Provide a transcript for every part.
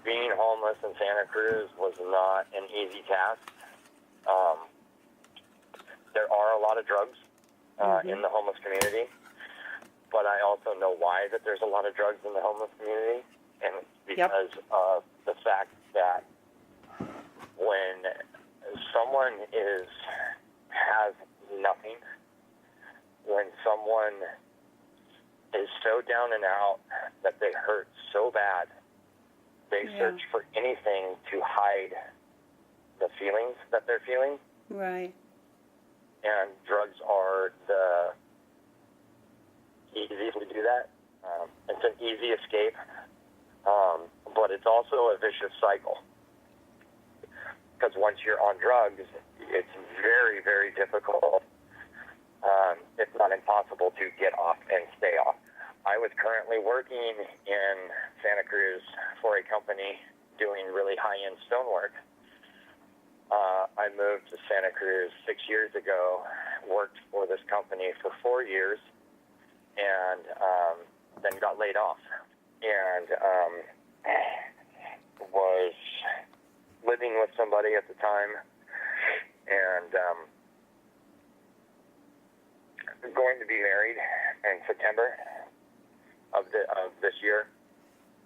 being homeless in Santa Cruz was not an easy task. There are a lot of drugs in the homeless community, but I also know why that there's a lot of drugs in the homeless community, and it's because of the fact that when someone has nothing, when someone is so down and out that they hurt so bad, they search for anything to hide the feelings that they're feeling. Right. And drugs are the easiest to do that. It's an easy escape, but it's also a vicious cycle. Because once you're on drugs, it's very, very difficult, if not impossible, to get off and stay off. I was currently working in Santa Cruz for a company doing really high-end stonework. I moved to Santa Cruz 6 years ago, worked for this company for 4 years, and then got laid off. And was living with somebody at the time, and going to be married in September of this year,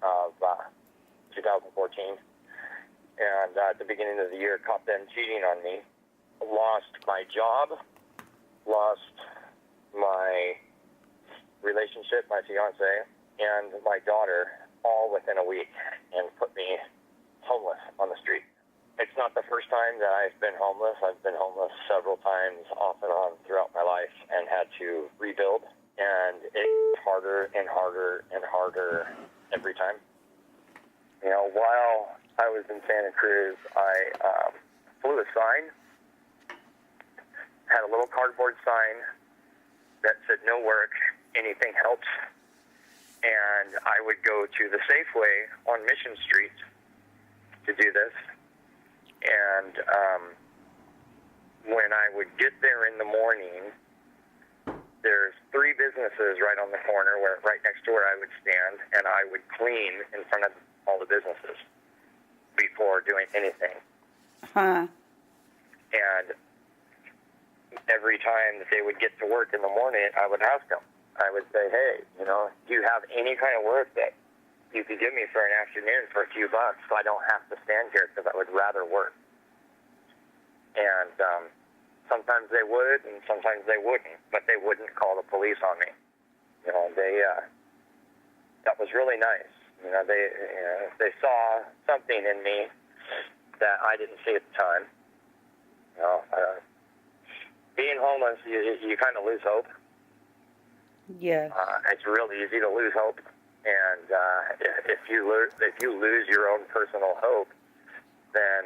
of 2014. And at the beginning of the year, caught them cheating on me. Lost my job, lost my relationship, my fiance, and my daughter, all within a week, and put me homeless on the street. It's not the first time that I've been homeless. I've been homeless several times off and on throughout my life and had to rebuild. And it's harder and harder and harder every time. You know, while I was in Santa Cruz, I flew a sign, had a little cardboard sign that said no work, anything helps. And I would go to the Safeway on Mission Street to do this. And when I would get there in the morning, there's 3 businesses right on the corner, right next to where I would stand, and I would clean in front of all the businesses before doing anything. Huh. And every time that they would get to work in the morning, I would ask them. I would say, hey, you know, do you have any kind of work that you could give me for an afternoon for a few bucks so I don't have to stand here, because I would rather work. And sometimes they would, and sometimes they wouldn't, but they wouldn't call the police on me. You know, that was really nice. You know, they saw something in me that I didn't see at the time. You know, being homeless, you kind of lose hope. Yeah. It's real easy to lose hope, and if you lose your own personal hope, then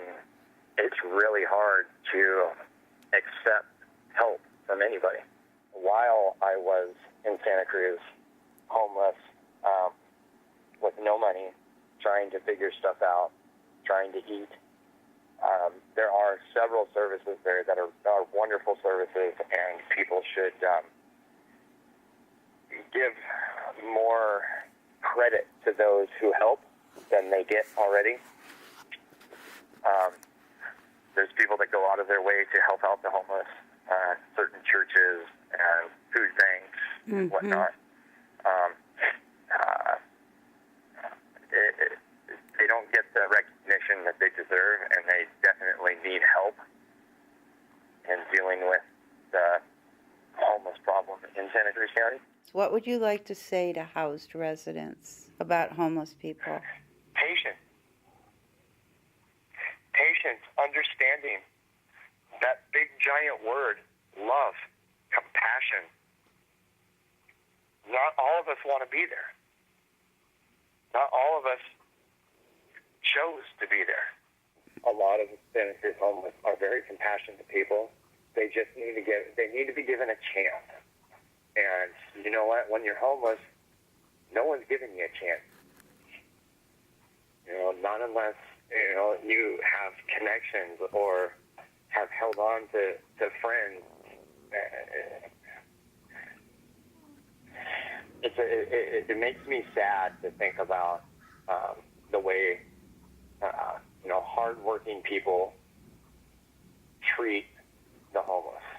it's really hard to accept help from anybody. While I was in Santa Cruz, homeless, with no money, trying to figure stuff out, trying to eat, there are several services there that are wonderful services, and people should give more credit to those who help than they get already. There's people that go out of their way to help out the homeless, certain churches and food banks, whatnot. They don't get the recognition that they deserve, and they definitely need help in dealing with the homeless problem in Santa Cruz County. What would you like to say to housed residents about homeless people? Patience. Patience, understanding. That big giant word, love, compassion. Not all of us want to be there. Not all of us chose to be there. A lot of Santa Cruz homeless are very compassionate people. They just need to be given a chance. And you know what? When you're homeless, no one's giving you a chance. You know, not unless, you know, you have connections or have held on to friends. It makes me sad to think about the way working people treat the homeless.